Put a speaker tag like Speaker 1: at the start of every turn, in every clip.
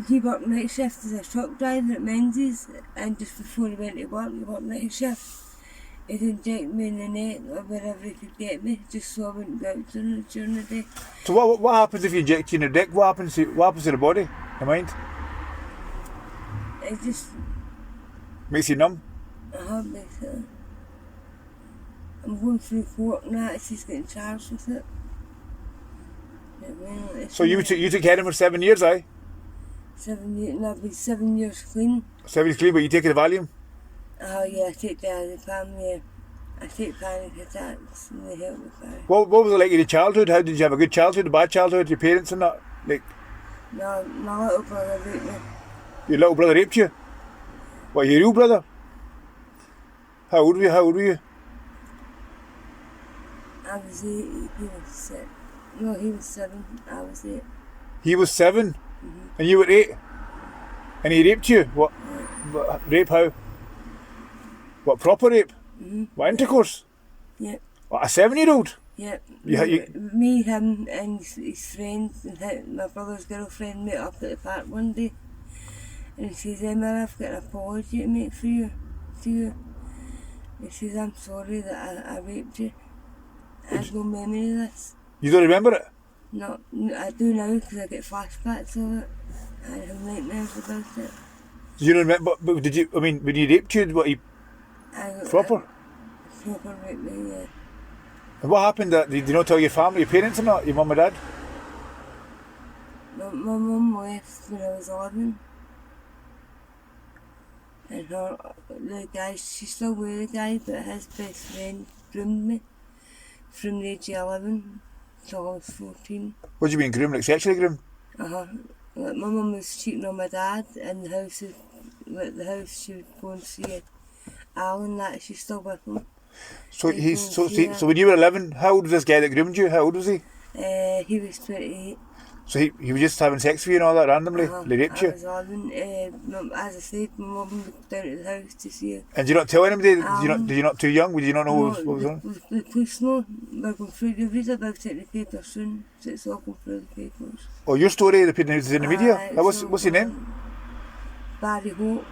Speaker 1: He worked night shift as a truck driver at Menzies, and just before he went to work, he worked night shift. He'd inject me in the neck or wherever he could get me, just so I wouldn't go out during the day.
Speaker 2: So what happens if you inject you in the neck? What happens to the body, the mind?
Speaker 1: It just
Speaker 2: Makes you numb?
Speaker 1: basically. I'm going through court now, she's getting charged with it.
Speaker 2: So you took heroin for 7 years, aye?
Speaker 1: 7 years, and I've been 7 years clean.
Speaker 2: 7 years clean, but you take the Valium?
Speaker 1: Oh yeah, I take the Azepam, yeah. I take panic attacks and they help me fine.
Speaker 2: What was it like in your childhood? How did you have a good childhood, a bad childhood, your parents and that? Like,
Speaker 1: No, my little brother raped me.
Speaker 2: your little brother raped you? What, your real brother? How old were you?
Speaker 1: I was 8, he was 6. No, he was 7, I was 8.
Speaker 2: He was 7? And you were 8? And he raped you? What? What rape how? What, proper rape? What, intercourse?
Speaker 1: Yep.
Speaker 2: What, a 7-year-old?
Speaker 1: Yep.
Speaker 2: You-
Speaker 1: Me, him and his friends and my brother's girlfriend met up at the park one day. And he says, Emma, I've got an apology to make for you. He says, I'm sorry that I raped you. I have no memory of this.
Speaker 2: You don't remember it?
Speaker 1: No, I do now because I get flashbacks of it. I have nightmares about it.
Speaker 2: You don't remember, but did you, I mean, when he raped you, what, he proper?
Speaker 1: Proper raped me, yeah.
Speaker 2: And what happened? Did you not tell your family, your parents or not, your mum and dad?
Speaker 1: My mum left when I was 11. And the guy, she's still with the guy, but his best friend groomed me from the age of 11 till I was 14.
Speaker 2: What do you mean groomed, like sexually groomed?
Speaker 1: Like my mum was cheating on my dad in the house, she would go and see Alan, that she's still with him.
Speaker 2: So when you were 11, how old was this guy that groomed you? How old was he?
Speaker 1: He was 28.
Speaker 2: So he was just having sex with you and all that randomly? They raped you?
Speaker 1: I was 11. As I said, my mum went down to the house to see her.
Speaker 2: And did you not tell anybody? Did you not too young? Would you not know what was on?
Speaker 1: The police know. We're going through, you'll read about it in the paper soon. So it's all going through the papers.
Speaker 2: Oh, your story, is in the media? What's your name?
Speaker 1: Barry Hope.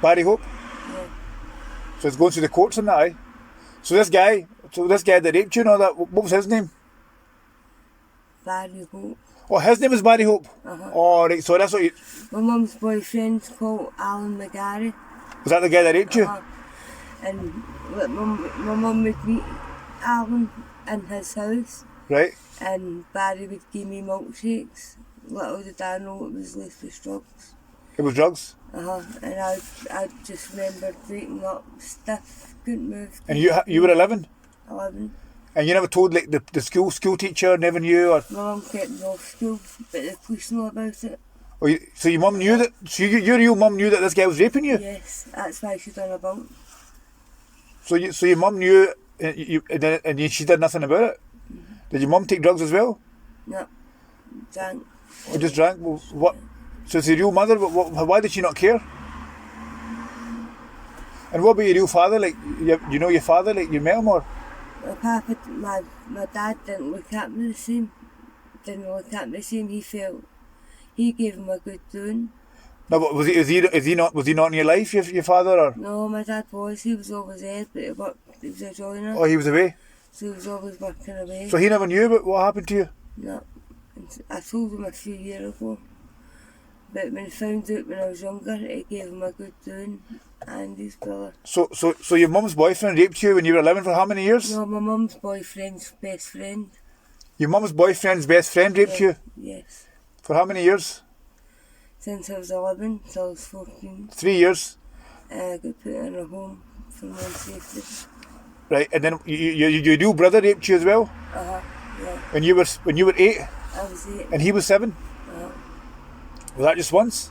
Speaker 2: Barry Hope?
Speaker 1: Yeah.
Speaker 2: So it's going through the courts and that, aye? So this guy that raped you and all that, what was his name?
Speaker 1: Barry Hope.
Speaker 2: Oh, his name is Barry Hope? Oh, right, so that's what you...
Speaker 1: My mum's boyfriend's called Alan McGarry.
Speaker 2: Was that the guy that raped you?
Speaker 1: And like, my mum would meet Alan in his house.
Speaker 2: Right.
Speaker 1: And Barry would give me milkshakes. Little did I know it was laced with drugs.
Speaker 2: It was drugs?
Speaker 1: And I just remember waking up stiff, couldn't move.
Speaker 2: And you were 11?
Speaker 1: 11.
Speaker 2: And you never told like the school teacher, never knew? Or...
Speaker 1: My mum kept me off school, but the police know about it.
Speaker 2: Oh, so your mum knew that? So your real mum knew that this guy was raping you?
Speaker 1: Yes, that's why she done a bump.
Speaker 2: So your mum knew, and she did nothing about it? Did your mum take drugs as well?
Speaker 1: No, drank.
Speaker 2: Or just drank? Well, what? So it's your real mother, but why did she not care? And what about your real father? Like, you know your father, like you met him or?
Speaker 1: My dad didn't look at me the same. He felt he gave him a good doing.
Speaker 2: No, but was he not in your life, your father? Or?
Speaker 1: No, my dad was. He was always there, but he was a joiner.
Speaker 2: Oh, he was away?
Speaker 1: So he was always working away.
Speaker 2: So he never knew about what happened to you?
Speaker 1: No. I told him a few years ago. But when he found out when I was younger, it gave him a good doing, and his brother.
Speaker 2: So your mum's boyfriend raped you when you were 11 for how many years?
Speaker 1: No, my mum's boyfriend's best friend.
Speaker 2: Your mum's boyfriend's best friend raped you?
Speaker 1: Yes.
Speaker 2: For how many years?
Speaker 1: Since I was 11 till I was 14.
Speaker 2: 3 years?
Speaker 1: I got put in a home for my safety.
Speaker 2: Right, and then your real brother raped you as well?
Speaker 1: Yeah.
Speaker 2: When you were 8?
Speaker 1: I was 8.
Speaker 2: And he was 7? Was that just once?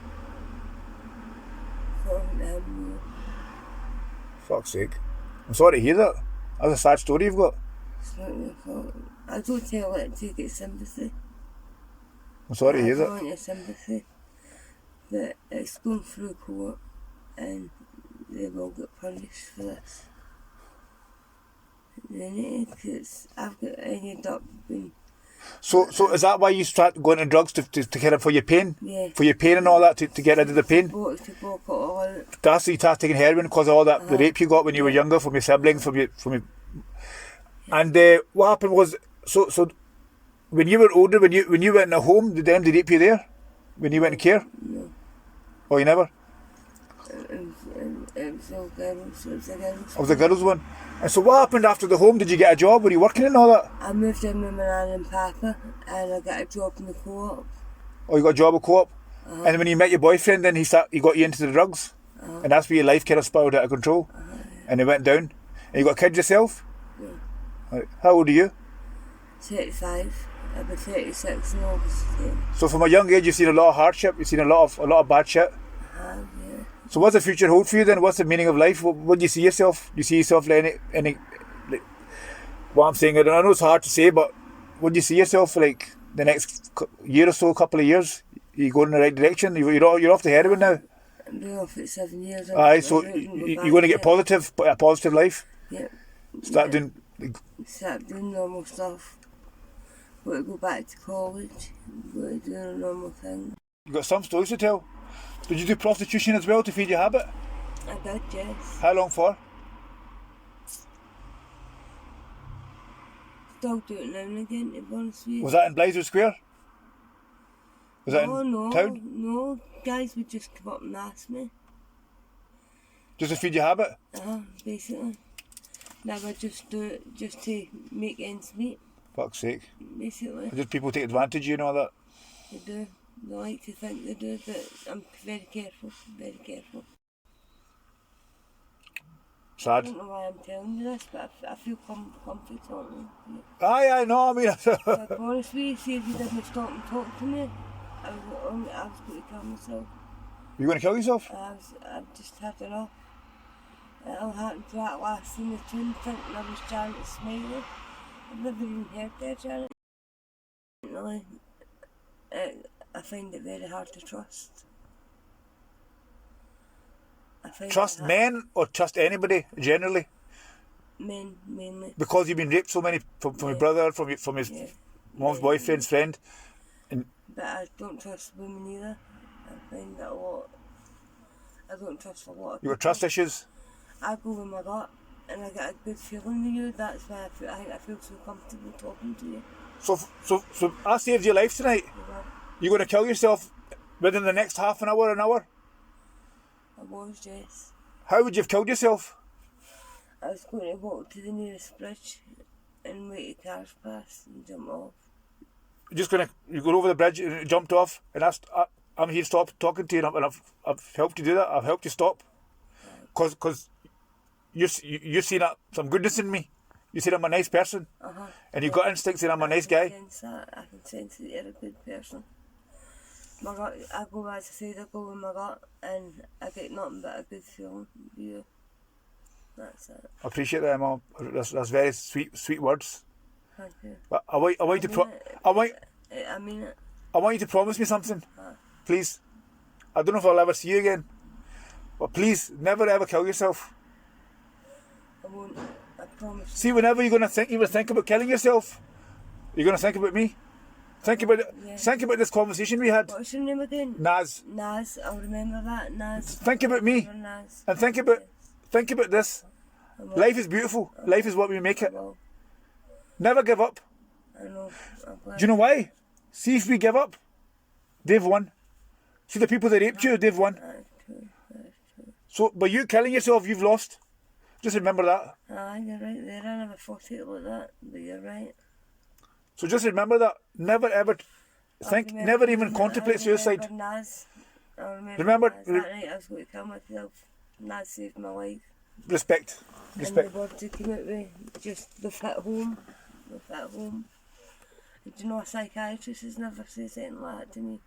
Speaker 2: Fuck's sake. I'm sorry to hear that. That's a sad story you've got.
Speaker 1: It's not your fault. I don't tell it to get sympathy.
Speaker 2: I'm sorry to hear that.
Speaker 1: I don't want your sympathy. But it's going through court and they will get punished for this. They need, because I've ended up being
Speaker 2: So is that why you start going to drugs to get it for your pain?
Speaker 1: Yeah.
Speaker 2: For your pain and all that, to get rid of the pain?
Speaker 1: To block it all out.
Speaker 2: That's why you start taking heroin because of all that, the rape you got when you were younger from your siblings, from your... And what happened was, so when you were older, when you went in a home, did they rape you there? When you went in care?
Speaker 1: No.
Speaker 2: Oh, you never?
Speaker 1: It was all girls. It was a girls.
Speaker 2: It was the girls' one. And so what happened after the home? Did you get a job? Were you working and all that?
Speaker 1: I moved in with my nan and papa, and I got a job in the co-op.
Speaker 2: Oh, you got a job at co-op? And when you met your boyfriend, then he got you into the drugs? And that's where your life kind of spiraled out of control? And it went down? And you got kids yourself?
Speaker 1: Yeah.
Speaker 2: Right. How old are you?
Speaker 1: 35. I'll be 36 in August. Yeah.
Speaker 2: So from a young age, you've seen a lot of hardship, you've seen a lot of bad shit.
Speaker 1: Yeah.
Speaker 2: So what's the future hold for you then? What's the meaning of life? What do you see yourself? Do you see yourself like any what I'm saying? I know it's hard to say, but what do you see yourself for like the next year or so, couple of years? You going in the right direction? You're off the heroin now?
Speaker 1: I've been off it 7 years.
Speaker 2: Aye, so you're going to get a positive life?
Speaker 1: Yeah.
Speaker 2: Start doing
Speaker 1: normal stuff. Got to go back to college. Got to do a normal thing.
Speaker 2: You got some stories to tell. Did you do prostitution as well to feed your habit?
Speaker 1: I did, yes.
Speaker 2: How long for?
Speaker 1: Still do it now and again, to be honest with you.
Speaker 2: Was that in Glasgow Square? Was that in town?
Speaker 1: No, guys would just come up and ask me.
Speaker 2: Just to feed your habit?
Speaker 1: Basically. Never just do it just to make ends meet.
Speaker 2: Fuck's sake.
Speaker 1: Basically.
Speaker 2: Just people take advantage of you and all that?
Speaker 1: They do. They like to think they do, but I'm very careful, very careful.
Speaker 2: Sad.
Speaker 1: I don't know why I'm telling you this, but I feel comfy talking to you.
Speaker 2: Aye, no, I mean...
Speaker 1: To be honest with you, see if you didn't stop and talk to me, I was going to kill myself.
Speaker 2: You going to kill yourself?
Speaker 1: I've just had enough. It all happened to that last in the tune thinking I was Janet Smiley. I've never even heard that, Janet. Really, I find it very hard to trust.
Speaker 2: Trust men or trust anybody generally?
Speaker 1: Men, mainly.
Speaker 2: Because you've been raped so many from your brother, from his mom's boyfriend's friend.
Speaker 1: But I don't trust women either. I find that a lot. I don't trust a lot of people.
Speaker 2: You got trust issues?
Speaker 1: I go with my gut and I get a good feeling with you. That's why I feel so comfortable talking to you.
Speaker 2: So I saved your life tonight. You're going to kill yourself within the next half an hour?
Speaker 1: I was, yes.
Speaker 2: How would you have killed yourself?
Speaker 1: I was going to walk to the nearest bridge and wait till cars pass and jump off.
Speaker 2: You go over the bridge and you jumped off and I'm here to stop talking to you and I've helped you do that. I've helped you stop. Because you've seen some goodness in me. You said I'm a nice person. And you've got instincts and I'm a nice guy.
Speaker 1: I can sense that you're a good person. My gut, I go with my gut and I get nothing but a good feeling with you. That's it.
Speaker 2: I appreciate that, Mum. That's very sweet words.
Speaker 1: Thank you.
Speaker 2: But I want you to
Speaker 1: I mean it.
Speaker 2: I want you to promise me something. Please. I don't know if I'll ever see you again. But please, never ever kill yourself.
Speaker 1: I won't. I promise.
Speaker 2: See, whenever you're gonna think about killing yourself, you're gonna think about me. Think about it. Yeah. Think about this conversation we had.
Speaker 1: What's your name again?
Speaker 2: Naz.
Speaker 1: Naz, I'll remember that. Naz.
Speaker 2: Think about me.
Speaker 1: Naz.
Speaker 2: And think about this. Life is beautiful. Life is what we make it. Never give up.
Speaker 1: I know.
Speaker 2: Do you know why? See, if we give up, they've won. See, the people that raped you, they've won.
Speaker 1: That's true.
Speaker 2: So, by you killing yourself, you've lost. Just remember that.
Speaker 1: Aye, you're right there. I never thought it like that, but you're right.
Speaker 2: So just remember that. Never ever never even contemplate suicide.
Speaker 1: Naz.
Speaker 2: Remember
Speaker 1: Naz. That night I was going to kill myself. Naz saved my life.
Speaker 2: Respect.
Speaker 1: And the words that came out with just the fit home. The fit home. And do you know a psychiatrist has never said anything like that to me?